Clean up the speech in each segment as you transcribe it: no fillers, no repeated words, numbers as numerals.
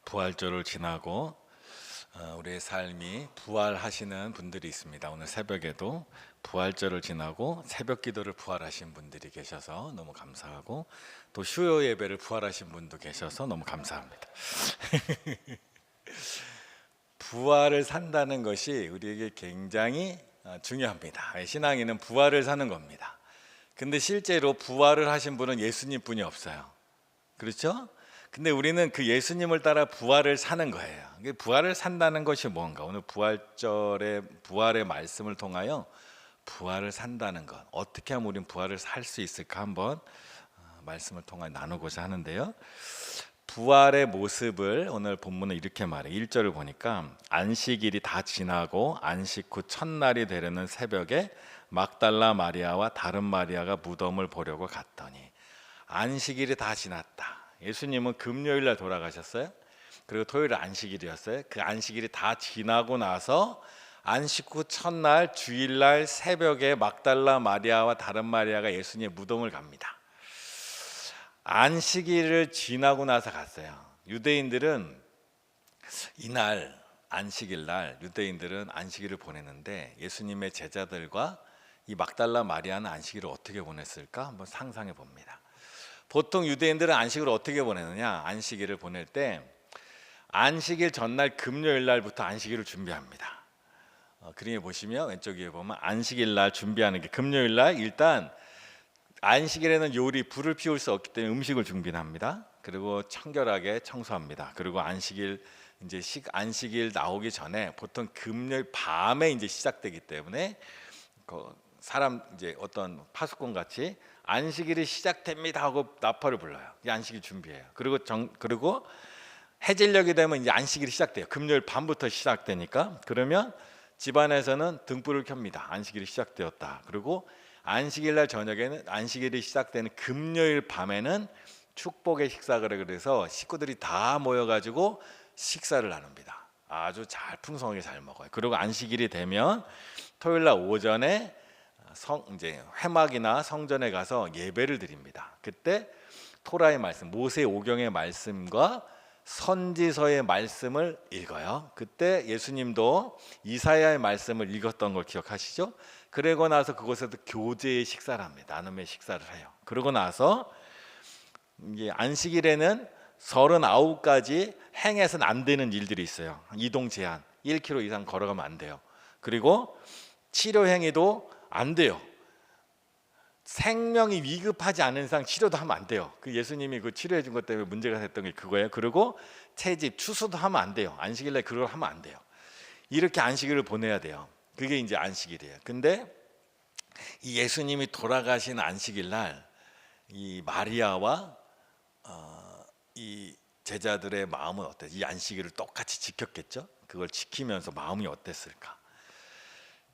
부활절을 지나고 우리의 삶이 부활하시는 분들이 있습니다. 오늘 새벽에도 부활절을 지나고 새벽 기도를 부활하신 분들이 계셔서 너무 감사하고, 또 수요 예배를 부활하신 분도 계셔서 너무 감사합니다. 부활을 산다는 것이 우리에게 굉장히 중요합니다. 신앙인은 부활을 사는 겁니다. 근데 실제로 부활을 하신 분은 예수님 뿐이 없어요. 그렇죠? 근데 우리는 그 예수님을 따라 부활을 사는 거예요. 부활을 산다는 것이 뭔가, 오늘 부활절의 부활의 말씀을 통하여 부활을 산다는 것, 어떻게 하면 우리는 부활을 살 수 있을까 한번 말씀을 통해 나누고자 하는데요. 부활의 모습을 오늘 본문은 이렇게 말해요. 1절을 보니까 안식일이 다 지나고 안식 후 첫날이 되려는 새벽에 막달라 마리아와 다른 마리아가 무덤을 보려고 갔더니, 안식일이 다 지났다. 예수님은 금요일 날 돌아가셨어요. 그리고 토요일 안식일이었어요. 그 안식일이 다 지나고 나서 안식 후 첫날 주일날 새벽에 막달라 마리아와 다른 마리아가 예수님의 무덤을 갑니다. 안식일을 지나고 나서 갔어요. 유대인들은 이날 안식일 날 유대인들은 안식일을 보내는데, 예수님의 제자들과 이 막달라 마리아는 안식일을 어떻게 보냈을까 한번 상상해 봅니다. 보통 유대인들은 안식일을 어떻게 보내느냐? 안식일을 보낼 때 안식일 전날 금요일 날부터 안식일을 준비합니다. 그림에 보시면 왼쪽 위에 보면 안식일 날 준비하는 게, 금요일 날 일단 안식일에는 불을 피울 수 없기 때문에 음식을 준비합니다. 그리고 청결하게 청소합니다. 그리고 안식일 안식일 나오기 전에 보통 금요일 밤에 시작되기 때문에 사람 어떤 파수꾼 같이 안식일이 시작됩니다 하고 나팔을 불러요. 이 안식일 준비해요. 그리고 해질녘이 되면 안식일이 시작돼요. 금요일 밤부터 시작되니까. 그러면 집안에서는 등불을 켭니다. 안식일이 시작되었다. 그리고 안식일 날 저녁에는, 안식일이 시작되는 금요일 밤에는 축복의 식사를 그래서 식구들이 다 모여가지고 식사를 나눕니다. 아주 잘 풍성하게 잘 먹어요. 그리고 안식일이 되면 토요일 날 오전에 회막이나 성전에 가서 예배를 드립니다. 그때 토라의 말씀, 모세 오경의 말씀과 선지서의 말씀을 읽어요. 그때 예수님도 이사야의 말씀을 읽었던 걸 기억하시죠? 그러고 나서 그곳에서 교제의 식사를 합니다. 나눔의 식사를 해요. 그러고 나서 안식일에는 39가지 행해서는 안 되는 일들이 있어요. 이동 제한, 1km 이상 걸어가면 안 돼요. 그리고 치료 행위도 안 돼요. 생명이 위급하지 않은 이상 치료도 하면 안 돼요. 그 예수님이 그 치료해 준 것 때문에 문제가 됐던 게 그거예요. 그리고 채집, 추수도 하면 안 돼요. 안식일날 그걸 하면 안 돼요. 이렇게 안식일을 보내야 돼요. 그게 안식일이에요. 근데 이 예수님이 돌아가신 안식일날 이 마리아와 이 제자들의 마음은 어땠어요? 이 안식일을 똑같이 지켰겠죠? 그걸 지키면서 마음이 어땠을까?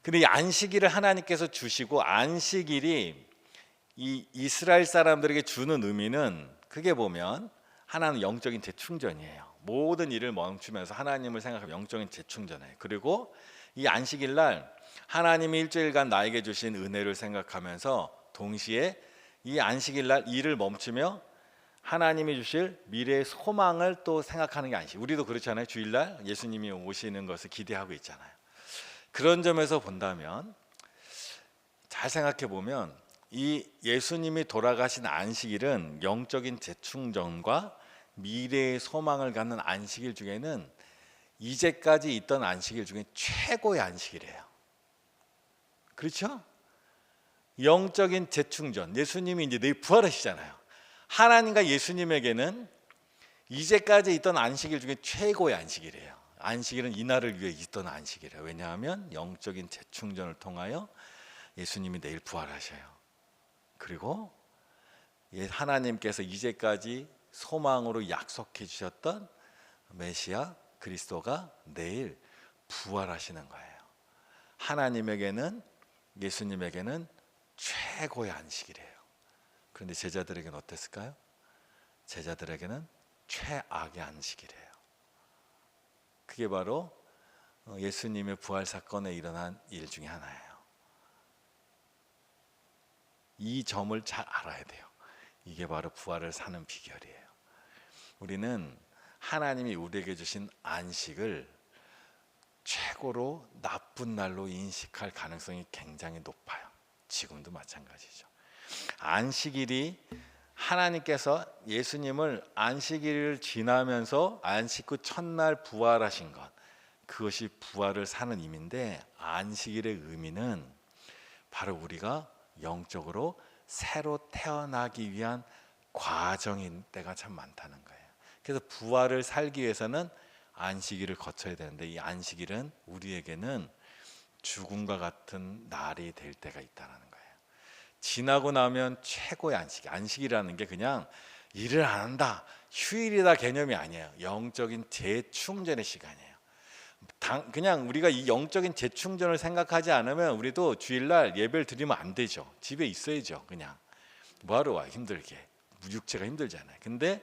근데 이 안식일을 하나님께서 주시고, 안식일이 이 이스라엘 사람들에게 주는 의미는, 크게 보면 하나는 영적인 재충전이에요. 모든 일을 멈추면서 하나님을 생각하면 영적인 재충전이에요. 그리고 이 안식일 날 하나님이 일주일간 나에게 주신 은혜를 생각하면서 동시에 이 안식일 날 일을 멈추며 하나님이 주실 미래의 소망을 또 생각하는 게 안식. 우리도 그렇잖아요. 주일날 예수님이 오시는 것을 기대하고 있잖아요. 그런 점에서 본다면, 잘 생각해 보면 이 예수님이 돌아가신 안식일은 영적인 재충전과 미래의 소망을 갖는 안식일 중에는 이제까지 있던 안식일 중에 최고의 안식일이에요. 그렇죠? 영적인 재충전. 예수님이 내일 부활하시잖아요. 하나님과 예수님에게는 이제까지 있던 안식일 중에 최고의 안식일이에요. 안식일은 이날을 위해 있던 안식이래요. 왜냐하면 영적인 재충전을 통하여 예수님이 내일 부활하셔요. 그리고 하나님께서 이제까지 소망으로 약속해 주셨던 메시아 그리스도가 내일 부활하시는 거예요. 하나님에게는, 예수님에게는 최고의 안식이래요. 그런데 제자들에게는 어땠을까요? 제자들에게는 최악의 안식이래요. 그게 바로 예수님의 부활 사건에 일어난 일 중에 하나예요. 이 점을 잘 알아야 돼요. 이게 바로 부활을 사는 비결이에요. 우리는 하나님이 우리에게 주신 안식을 최고로 나쁜 날로 인식할 가능성이 굉장히 높아요. 지금도 마찬가지죠. 안식일이 하나님께서 예수님을 안식일을 지나면서 안식 후 첫날 부활하신 것, 그것이 부활을 사는 의미인데, 안식일의 의미는 바로 우리가 영적으로 새로 태어나기 위한 과정인 때가 참 많다는 거예요. 그래서 부활을 살기 위해서는 안식일을 거쳐야 되는데, 이 안식일은 우리에게는 죽음과 같은 날이 될 때가 있다는 거예요. 지나고 나면 최고의 안식이라는 게 그냥 일을 안 한다, 휴일이다 개념이 아니에요. 영적인 재충전의 시간이에요. 그냥 우리가 이 영적인 재충전을 생각하지 않으면 우리도 주일날 예배를 드리면 안 되죠. 집에 있어야죠. 그냥 뭐하러 와, 힘들게. 육체가 힘들잖아요. 근데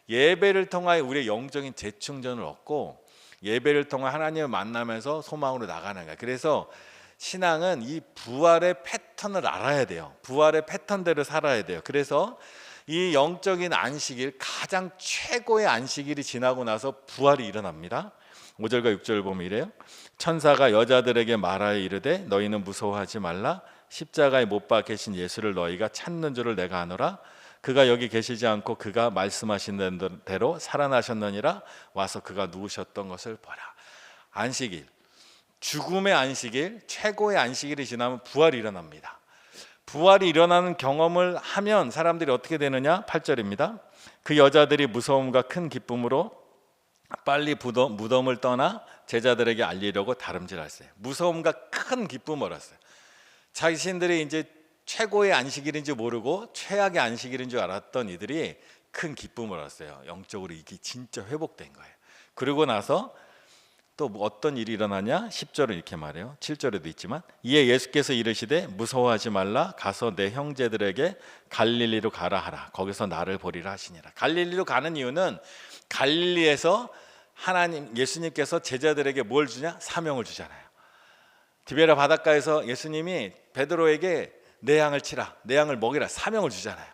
예배를 통하여 우리의 영적인 재충전을 얻고, 예배를 통해 하나님을 만나면서 소망으로 나가는 거예요. 그래서 신앙은 이 부활의 패턴을 알아야 돼요. 부활의 패턴대로 살아야 돼요. 그래서 이 영적인 안식일, 가장 최고의 안식일이 지나고 나서 부활이 일어납니다. 5절과 6절 보면 이래요. 천사가 여자들에게 말하여 이르되 너희는 무서워하지 말라. 십자가에 못 박히신 예수를 너희가 찾는 줄을 내가 아노라. 그가 여기 계시지 않고 그가 말씀하신 대로 살아나셨느니라. 와서 그가 누우셨던 것을 보라. 안식일, 죽음의 안식일, 최고의 안식일이 지나면 부활이 일어납니다. 부활이 일어나는 경험을 하면 사람들이 어떻게 되느냐? 8절입니다. 그 여자들이 무서움과 큰 기쁨으로 빨리 무덤을 떠나 제자들에게 알리려고 다름질했어요. 무서움과 큰 기쁨을 얻었어요. 자신들이 이제 최고의 안식일인지 모르고 최악의 안식일인 줄 알았던 이들이 큰 기쁨을 얻었어요. 영적으로 이게 진짜 회복된 거예요. 그리고 나서 또 어떤 일이 일어나냐? 10절은 이렇게 말해요. 7절에도 있지만 이에 예수께서 이르시되 무서워하지 말라. 가서 내 형제들에게 갈릴리로 가라 하라. 거기서 나를 보리라 하시니라. 갈릴리로 가는 이유는 갈릴리에서 예수님께서 제자들에게 뭘 주냐? 사명을 주잖아요. 디베라 바닷가에서 예수님이 베드로에게 내 양을 치라, 내 양을 먹이라 사명을 주잖아요.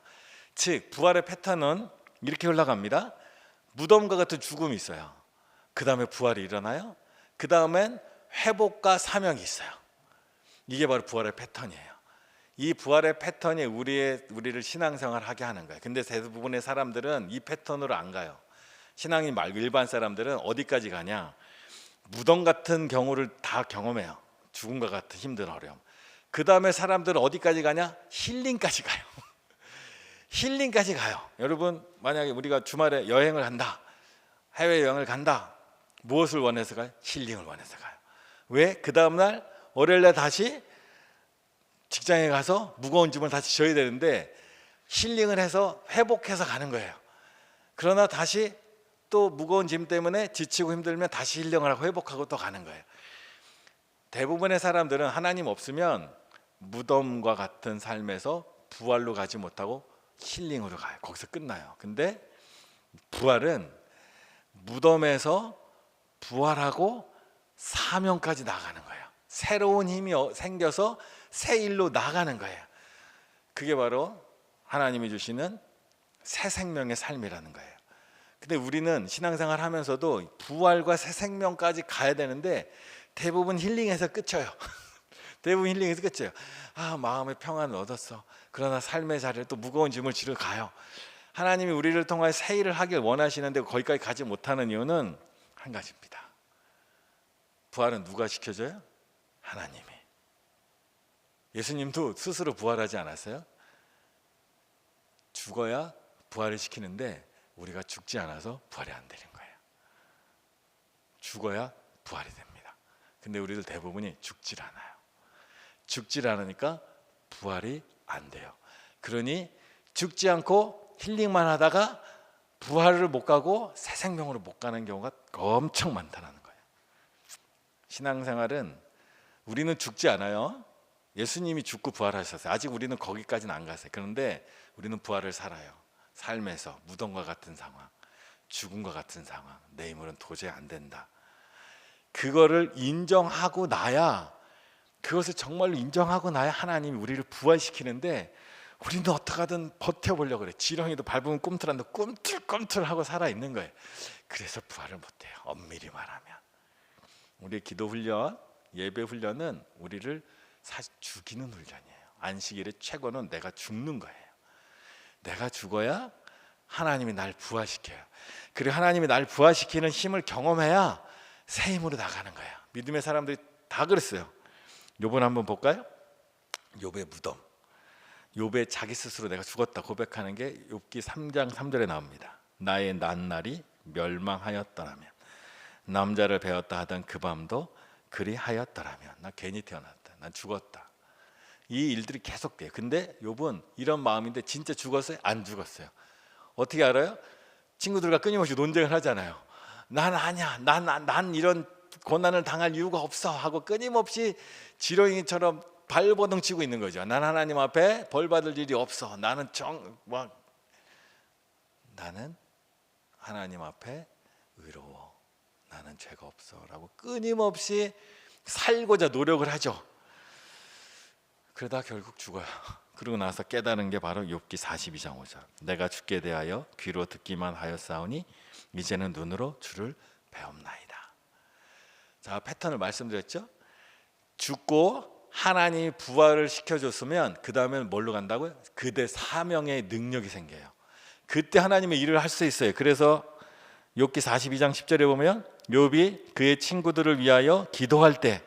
즉 부활의 패턴은 이렇게 흘러갑니다. 무덤과 같은 죽음이 있어요. 그 다음에 부활이 일어나요. 그 다음엔 회복과 사명이 있어요. 이게 바로 부활의 패턴이에요. 이 부활의 패턴이 우리를 신앙생활하게 하는 거예요. 근데 대부분의 사람들은 이 패턴으로 안 가요. 신앙인 말고 일반 사람들은 어디까지 가냐? 무덤 같은 경우를 다 경험해요. 죽음과 같은 힘든 어려움. 그 다음에 사람들은 어디까지 가냐? 힐링까지 가요. 힐링까지 가요. 여러분, 만약에 우리가 주말에 여행을 간다, 해외여행을 간다, 무엇을 원해서 가요? 힐링을 원해서 가요. 왜? 그 다음날 월요일날 다시 직장에 가서 무거운 짐을 다시 져야 되는데 힐링을 해서 회복해서 가는 거예요. 그러나 다시 또 무거운 짐 때문에 지치고 힘들면 다시 힐링을 하고 회복하고 또 가는 거예요. 대부분의 사람들은 하나님 없으면 무덤과 같은 삶에서 부활로 가지 못하고 힐링으로 가요. 거기서 끝나요. 근데 부활은 무덤에서 부활하고 사명까지 나가는 거예요. 새로운 힘이 생겨서 새 일로 나가는 거예요. 그게 바로 하나님이 주시는 새 생명의 삶이라는 거예요. 근데 우리는 신앙생활 하면서도 부활과 새 생명까지 가야 되는데 대부분 힐링에서 끝쳐요. 대부분 힐링에서 끝이에요. 마음의 평안을 얻었어. 그러나 삶의 자리에 또 무거운 짐을 지러 가요. 하나님이 우리를 통해 새 일을 하길 원하시는데 거기까지 가지 못하는 이유는 한 가지입니다. 부활은 누가 시켜줘요? 하나님이. 예수님도 스스로 부활하지 않았어요? 죽어야 부활을 시키는데 우리가 죽지 않아서 부활이 안 되는 거예요. 죽어야 부활이 됩니다. 근데 우리들 대부분이 죽질 않아요. 죽질 않으니까 부활이 안 돼요. 그러니 죽지 않고 힐링만 하다가 부활을 못 가고 새 생명으로 못 가는 경우가 엄청 많다는 거예요. 신앙생활은 우리는 죽지 않아요. 예수님이 죽고 부활하셨어요. 아직 우리는 거기까지는 안 갔어요. 그런데 우리는 부활을 살아요. 삶에서 무덤과 같은 상황, 죽음과 같은 상황, 내 힘으로는 도저히 안 된다. 그거를 인정하고 나야, 그것을 정말로 인정하고 나야 하나님이 우리를 부활시키는데 우리는 어떻게든 버텨보려고 그래. 지렁이도 밟으면 꿈틀한데 꿈틀꿈틀하고 살아있는 거예요. 그래서 부활을 못해요. 엄밀히 말하면 우리의 기도 훈련, 예배 훈련은 우리를 사실 죽이는 훈련이에요. 안식일의 최고는 내가 죽는 거예요. 내가 죽어야 하나님이 날 부활시켜요. 그리고 하나님이 날 부활시키는 힘을 경험해야 새 힘으로 나가는 거예요. 믿음의 사람들이 다 그랬어요. 욥을 한번 볼까요? 욥의 무덤. 욥의 자기 스스로 내가 죽었다 고백하는 게 욥기 3장 3절에 나옵니다. 나의 낱날이 멸망하였더라면, 남자를 배웠다 하던 그 밤도 그리하였더라면, 나 괜히 태어났다, 난 죽었다. 이 일들이 계속돼요. 근데 욥은 이런 마음인데 진짜 죽었어요? 안 죽었어요. 어떻게 알아요? 친구들과 끊임없이 논쟁을 하잖아요. 난 아니야, 난 이런 고난을 당할 이유가 없어 하고 끊임없이 지렁이처럼 발버둥 치고 있는 거죠. 난 하나님 앞에 벌 받을 일이 없어. 나는 나는 하나님 앞에 의로워. 나는 죄가 없어라고 끊임없이 살고자 노력을 하죠. 그러다 결국 죽어요. 그러고 나서 깨달은 게 바로 욥기 42장 5절. 내가 주께 대하여 귀로 듣기만 하였사오니 이제는 눈으로 주를 배움나이다. 자, 패턴을 말씀드렸죠. 죽고 하나님이 부활을 시켜줬으면 그 다음에는 뭘로 간다고요? 그대 사명의 능력이 생겨요. 그때 하나님의 일을 할 수 있어요. 그래서 욥기 42장 10절에 보면 욥이 그의 친구들을 위하여 기도할 때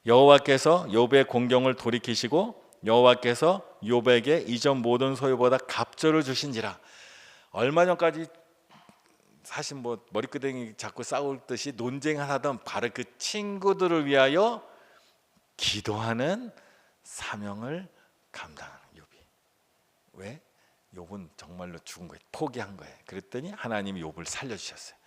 여호와께서 욥의 공경을 돌이키시고 여호와께서 욥에게 이전 모든 소유보다 갑절을 주신지라. 얼마 전까지 사실 뭐 머리끄댕이 잡고 싸울 듯이 논쟁하던 바로 그 친구들을 위하여 기도하는 사명을 감당하는 욥이. 왜? 욥은 정말로 죽은 거예요. 포기한 거예요. 그랬더니 하나님이 욥을 살려주셨어요.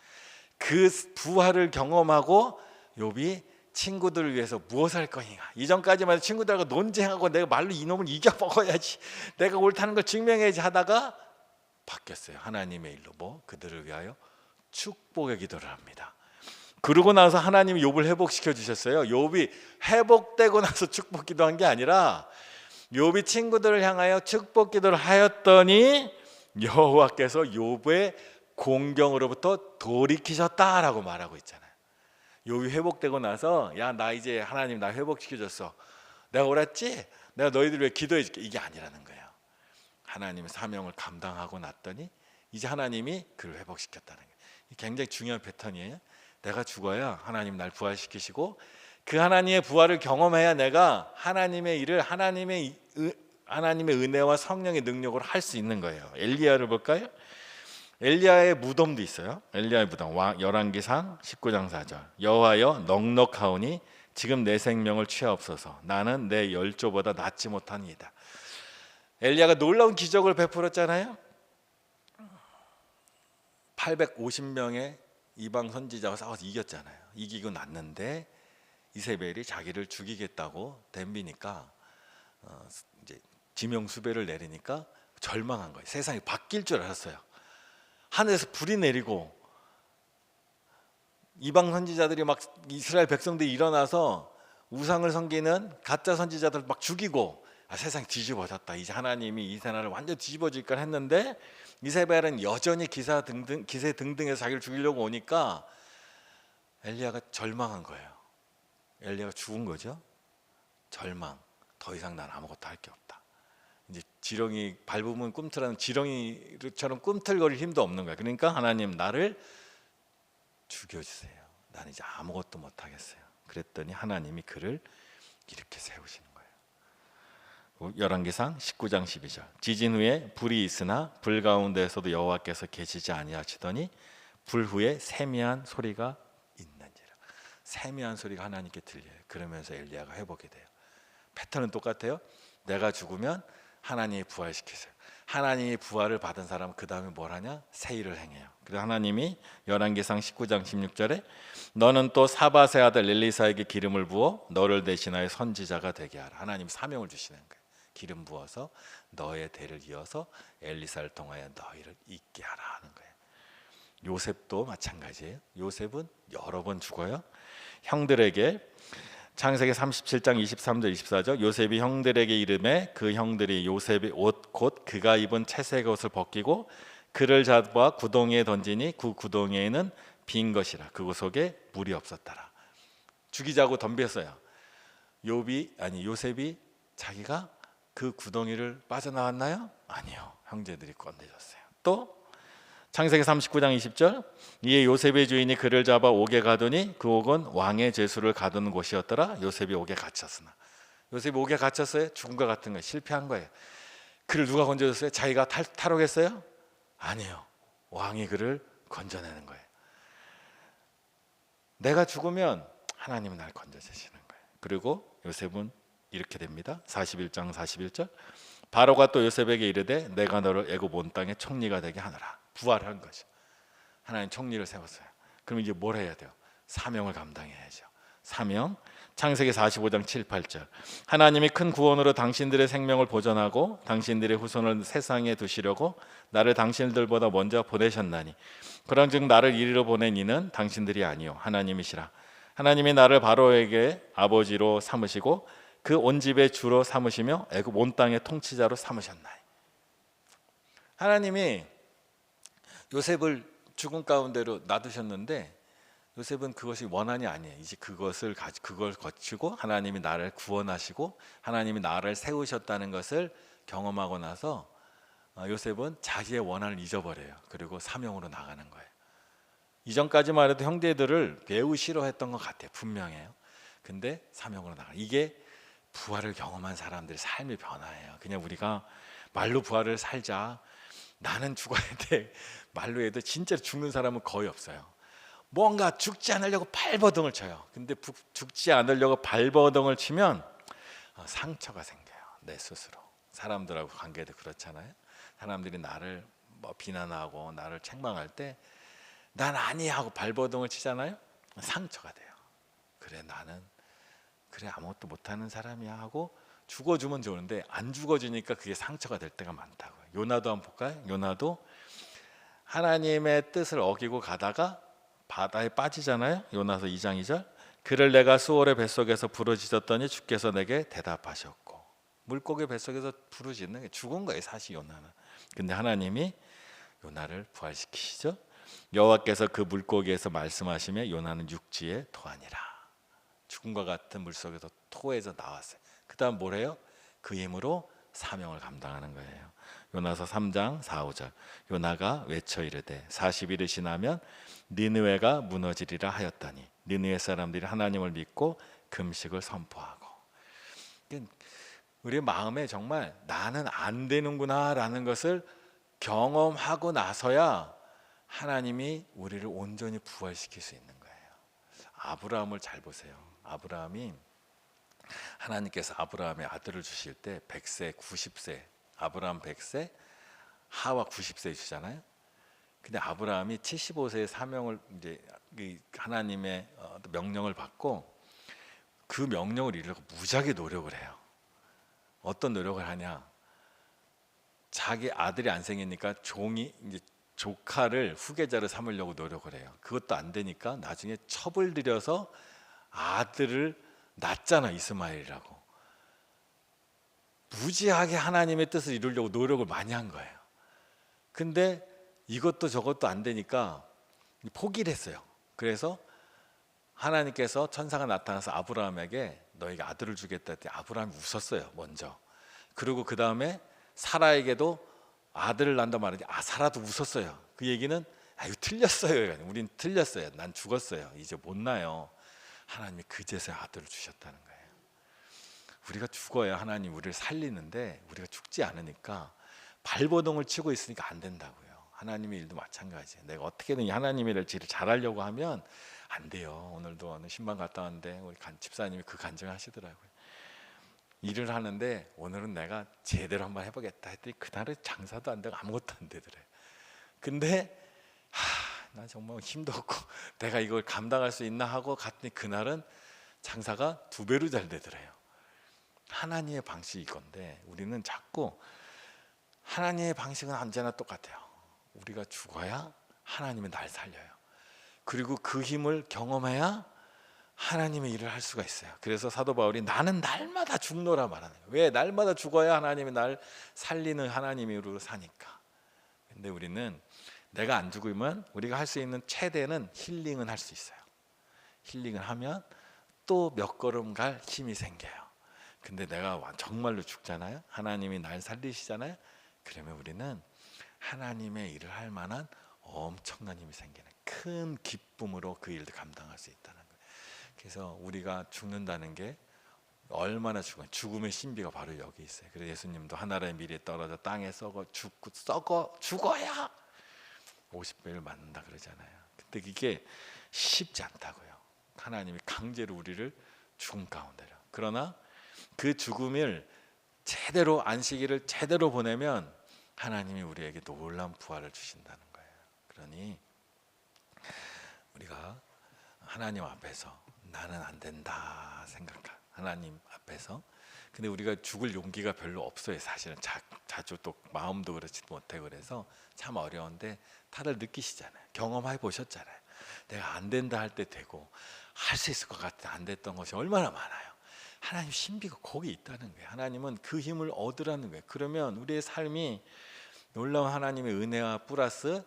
그 부활을 경험하고 욥이 친구들을 위해서 무엇을 할 거냐. 이전까지만 해도 친구들하고 논쟁하고 내가 말로 이놈을 이겨먹어야지, 내가 옳다는 걸 증명해야지 하다가 바뀌었어요. 하나님의 일로 그들을 위하여 축복의 기도를 합니다. 그러고 나서 하나님이 욥을 회복시켜 주셨어요. 욥이 회복되고 나서 축복 기도한 게 아니라 욥이 친구들을 향하여 축복 기도를 하였더니 여호와께서 욥의 공경으로부터 돌이키셨다라고 말하고 있잖아요. 욥이 회복되고 나서 야, 나 이제 하나님 나 회복시켜줬어, 내가 옳았지? 내가 너희들 위해 기도해줄게, 이게 아니라는 거예요. 하나님의 사명을 감당하고 났더니 이제 하나님이 그를 회복시켰다는 거예요. 굉장히 중요한 패턴이에요. 내가 죽어야 하나님 날 부활시키시고 그 하나님의 부활을 경험해야 내가 하나님의 일을 하나님의 은혜와 성령의 능력으로 할 수 있는 거예요. 엘리야를 볼까요? 엘리야의 무덤도 있어요. 엘리야의 무덤, 열왕기상 19장 4절. 여호와여 넉넉하오니 지금 내 생명을 취하옵소서. 나는 내 열조보다 낫지 못하니이다. 엘리야가 놀라운 기적을 베풀었잖아요. 850명의 이방 선지자와 싸워서 이겼잖아요. 이기고 났는데 이세벨이 자기를 죽이겠다고 덤비니까 이제 지명수배를 내리니까 절망한 거예요. 세상이 바뀔 줄 알았어요. 하늘에서 불이 내리고 이방 선지자들이 막 이스라엘 백성들이 일어나서 우상을 섬기는 가짜 선지자들 막 죽이고 세상이 뒤집어졌다. 이제 하나님이 이 나라를 완전 뒤집어질까 했는데 이세벨은 여전히 기세 등등해서 자기를 죽이려고 오니까 엘리야가 절망한 거예요. 엘리야가 죽은 거죠. 절망. 더 이상 난 아무것도 할 게 없다. 이제 지렁이 밟으면 꿈틀하는 지렁이처럼 꿈틀거릴 힘도 없는 거예요. 그러니까 하나님 나를 죽여주세요. 나는 이제 아무것도 못 하겠어요. 그랬더니 하나님이 그를 이렇게 세우시는 거예요. 열왕기상 19장 12절. 지진 후에 불이 있으나 불 가운데에서도 여호와께서 계시지 아니하시더니 불 후에 세미한 소리가 있는지라. 세미한 소리가 하나님께 들려요. 그러면서 엘리야가 회복이 돼요. 패턴은 똑같아요. 내가 죽으면 하나님이 부활시키세요. 하나님이 부활을 받은 사람은 그 다음에 뭘 하냐? 새 일을 행해요. 그래서 하나님이 열왕기상 19장 16절에 너는 또 사밧의 아들 엘리사에게 기름을 부어 너를 대신하여 선지자가 되게 하라. 하나님 사명을 주시는 거예요. 기름 부어서 너의 대를 이어서 엘리사를 통하여 너희를 있게 하라 하는 거예요. 요셉도 마찬가지예요. 요셉은 여러 번 죽어요. 형들에게 창세기 37장 23절 24절 요셉이 형들에게 이름해 그 형들이 요셉의 옷 곧 그가 입은 채색 옷을 벗기고 그를 잡아 구덩이에 던지니 그 구덩이에는 빈 것이라 그 속에 물이 없었더라. 죽이자고 덤볐어요. 요셉이 자기가 그 구덩이를 빠져나왔나요? 아니요. 형제들이 건네줬어요. 또 창세기 39장 20절 이에 요셉의 주인이 그를 잡아 옥에 가더니 그 옥은 왕의 죄수를 가두는 곳이었더라. 요셉이 옥에 갇혔으나 요셉이 옥에 갇혔어요? 죽음과 같은 거예요. 실패한 거예요. 그를 누가 건져줬어요? 자기가 탈옥했어요? 아니에요. 왕이 그를 건져내는 거예요. 내가 죽으면 하나님은 날 건져주시는 거예요. 그리고 요셉은 이렇게 됩니다. 41장 41절 바로가 또 요셉에게 이르되 내가 너를 애굽 온 땅의 총리가 되게 하노라. 부활한 거죠. 하나님 총리를 세웠어요. 그럼 이제 뭘 해야 돼요? 사명을 감당해야죠. 사명 창세기 45장 7, 8절 하나님이 큰 구원으로 당신들의 생명을 보존하고 당신들의 후손을 세상에 두시려고 나를 당신들보다 먼저 보내셨나니 그런즉 나를 이리로 보낸 이는 당신들이 아니요 하나님이시라. 하나님이 나를 바로에게 아버지로 삼으시고 그 온 집의 주로 삼으시며 애굽 온 땅의 통치자로 삼으셨나니. 하나님이 요셉을 죽음 가운데로 놔두셨는데 요셉은 그것이 원한이 아니에요. 이제 그걸 거치고 하나님이 나를 구원하시고 하나님이 나를 세우셨다는 것을 경험하고 나서 요셉은 자기의 원한을 잊어버려요. 그리고 사명으로 나가는 거예요. 이전까지만 해도 형제들을 매우 싫어했던 것 같아요. 분명해요. 근데 사명으로 나가. 이게 부활을 경험한 사람들의 삶의 변화예요. 그냥 우리가 말로 부활을 살자. 나는 죽어야 돼. 말로 해도 진짜로 죽는 사람은 거의 없어요. 뭔가 죽지 않으려고 발버둥을 쳐요. 근데 죽지 않으려고 발버둥을 치면 상처가 생겨요. 내 스스로. 사람들하고 관계도 그렇잖아요. 사람들이 나를 비난하고 나를 책망할 때 난 아니야 하고 발버둥을 치잖아요. 상처가 돼요. 그래 나는 아무것도 못하는 사람이야 하고 죽어주면 좋은데 안 죽어주니까 그게 상처가 될 때가 많다고요. 요나도 한번 볼까요? 요나도 하나님의 뜻을 어기고 가다가 바다에 빠지잖아요. 요나서 2장 2절 그를 내가 수월의 뱃속에서 부르짖었더니 주께서 내게 대답하셨고. 물고기 뱃속에서 부르짖는 게 죽은 거예요. 사실 요나는. 근데 하나님이 요나를 부활시키시죠. 여호와께서 그 물고기에서 말씀하시며 요나는 육지에 토하니라. 죽음과 같은 물속에서 토해서 나왔어요. 그 다음 뭐래요? 그 힘으로 사명을 감당하는 거예요. 요나서 3장 4, 5절 요나가 외쳐 이르되 40일이 지나면 니느웨가 무너지리라 하였다니 니느웨 사람들이 하나님을 믿고 금식을 선포하고. 우리 마음에 정말 나는 안 되는구나 라는 것을 경험하고 나서야 하나님이 우리를 온전히 부활시킬 수 있는 거예요. 아브라함을 잘 보세요. 아브라함이 하나님께서 아브라함의 아들을 주실 때 100세, 90세, 아브라함 100세, 하와 90세 주잖아요. 근데 아브라함이 75세의 사명을 이제 하나님의 명령을 받고 그 명령을 이루려고 무지하게 노력을 해요. 어떤 노력을 하냐? 자기 아들이 안 생기니까 종이 이제 조카를 후계자로 삼으려고 노력을 해요. 그것도 안 되니까 나중에 첩을 들여서 아들을 낳잖아, 이스마엘이라고. 무지하게 하나님의 뜻을 이루려고 노력을 많이 한 거예요. 근데 이것도 저것도 안 되니까 포기를 했어요. 그래서 하나님께서 천사가 나타나서 아브라함에게 너에게 아들을 주겠다 했더니 아브라함이 웃었어요, 먼저. 그리고 그 다음에 사라에게도 아들을 낳는다 말하지 사라도 웃었어요. 그 얘기는 이거 틀렸어요. 우린 틀렸어요. 난 죽었어요. 이제 못 나요. 하나님이 그제서야 아들을 주셨다는 거예요. 우리가 죽어야 하나님 우리를 살리는데 우리가 죽지 않으니까 발버둥을 치고 있으니까 안 된다고요. 하나님의 일도 마찬가지예요. 내가 어떻게든 하나님의 일을 잘하려고 하면 안 돼요. 오늘도 어느 신방 갔다 왔는데 우리 집사님이 그 간증을 하시더라고요. 일을 하는데 오늘은 내가 제대로 한번 해보겠다 했더니 그날은 장사도 안 되고 아무것도 안 되더래요. 근데 나 정말 힘도 없고 내가 이걸 감당할 수 있나 하고 갔더니 그날은 장사가 2배로 잘 되더래요. 하나님의 방식이 이건데 우리는 자꾸 하나님의 방식은 언제나 똑같아요. 우리가 죽어야 하나님은 날 살려요. 그리고 그 힘을 경험해야 하나님의 일을 할 수가 있어요. 그래서 사도 바울이 나는 날마다 죽노라 말하네요. 왜? 날마다 죽어야 하나님이 날 살리는 하나님으로 사니까. 근데 우리는 내가 안 죽으면 우리가 할 수 있는 최대는 힐링은 할 수 있어요. 힐링을 하면 또 몇 걸음 갈 힘이 생겨요. 근데 내가 정말로 죽잖아요. 하나님이 날 살리시잖아요. 그러면 우리는 하나님의 일을 할 만한 엄청난 힘이 생기는, 큰 기쁨으로 그 일을 감당할 수 있다는 거예요. 그래서 우리가 죽는다는 게 얼마나 죽음의 신비가 바로 여기 있어요. 그래서 예수님도 하나라의 미리에 떨어져 땅에 썩어 죽어야 50배를 맞는다 그러잖아요. 근데 이게 쉽지 않다고요. 하나님이 강제로 우리를 죽음 가운데로. 그러나 그 죽음을 제대로, 안식일을 제대로 보내면 하나님이 우리에게 놀라운 부활을 주신다는 거예요. 그러니 우리가 하나님 앞에서 나는 안 된다 생각한 하나님 앞에서, 근데 우리가 죽을 용기가 별로 없어요. 사실은 자주 또 마음도 그렇지 못해. 그래서 참 어려운데 다들 느끼시잖아요. 경험해 보셨잖아요. 내가 안 된다 할 때 되고 할 수 있을 것 같아 안 됐던 것이 얼마나 많아요. 하나님 신비가 거기 있다는 거예요. 하나님은 그 힘을 얻으라는 거예요. 그러면 우리의 삶이 놀라운 하나님의 은혜와 플러스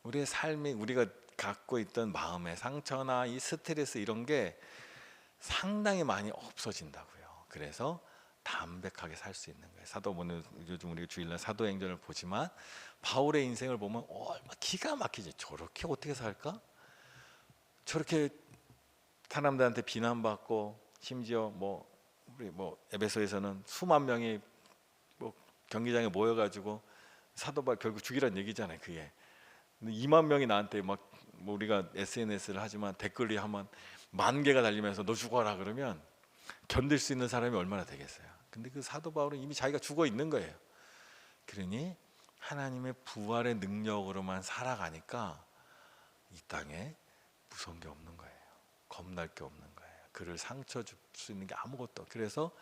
우리의 삶이, 우리가 갖고 있던 마음의 상처나 이 스트레스 이런 게 상당히 많이 없어진다고요. 그래서 담백하게 살 수 있는 거예요. 오늘 요즘 우리가 주일날 사도행전을 보지만 바울의 인생을 보면 얼마나 기가 막히지. 저렇게 어떻게 살까? 저렇게 사람들한테 비난받고, 심지어 우리 에베소에서는 수만 명이 경기장에 모여가지고 사도 바울 결국 죽이란 얘기잖아요. 그게 2만 명이 나한테 우리가 SNS를 하지만 댓글이 하면 10,000개가 달리면서 너 죽어라 그러면 견딜 수 있는 사람이 얼마나 되겠어요. 근데 그 사도 바울은 이미 자기가 죽어 있는 거예요. 그러니 하나님의 부활의 능력으로만 살아가니까 이 땅에 무서운 게 없는 거예요. 겁날 게 없는 거예요. 그를 상처 줄 수 있는 게 아무것도. 그래서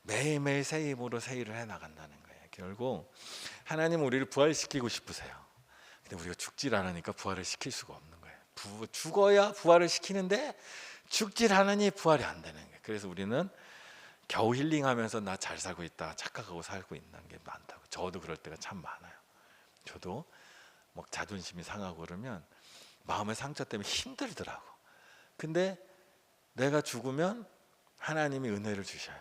매일매일 새 힘으로 새 일을 해나간다는 거예요. 결국 하나님은 우리를 부활시키고 싶으세요. 근데 우리가 죽질 않으니까 부활을 시킬 수가 없는 거예요. 죽어야 부활을 시키는데 죽질 않으니 부활이 안 되는 거예요. 그래서 우리는 겨우 힐링하면서 나 잘 살고 있다 착각하고 살고 있는 게 많다고. 저도 그럴 때가 참 많아요. 저도 자존심이 상하고 그러면 마음의 상처 때문에 힘들더라고. 근데 내가 죽으면 하나님이 은혜를 주셔요.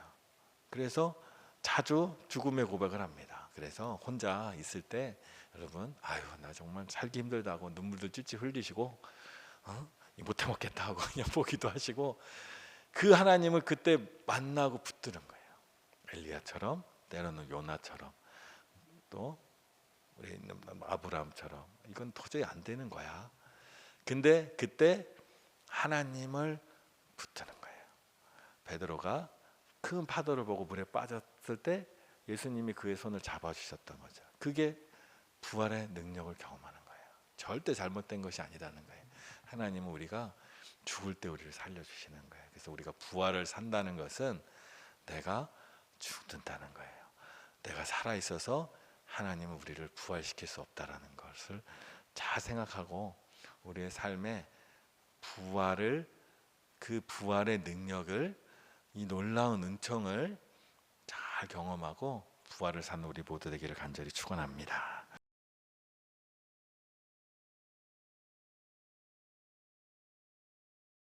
그래서 자주 죽음의 고백을 합니다. 그래서 혼자 있을 때 여러분, 아유 나 정말 살기 힘들다고 눈물도 찔찔 흘리시고 못해 먹겠다 하고 그냥 보기도 하시고, 그 하나님을 그때 만나고 붙드는 거예요. 엘리야처럼, 때로는 요나처럼, 또 우리 아브라함처럼. 이건 도저히 안 되는 거야. 근데 그때 하나님을 붙드는 거예요. 베드로가 큰 파도를 보고 물에 빠졌을 때 예수님이 그의 손을 잡아주셨던 거죠. 그게 부활의 능력을 경험하는 거예요. 절대 잘못된 것이 아니라는 거예요. 하나님은 우리가 죽을 때 우리를 살려주시는 거예요. 그래서 우리가 부활을 산다는 것은 내가 죽는다는 거예요. 내가 살아있어서 하나님은 우리를 부활시킬 수 없다는 것을 잘 생각하고 우리의 삶에 그 부활의 능력을, 이 놀라운 은총을 잘 경험하고 부활을 사는 우리 모두 되기를 간절히 축원합니다.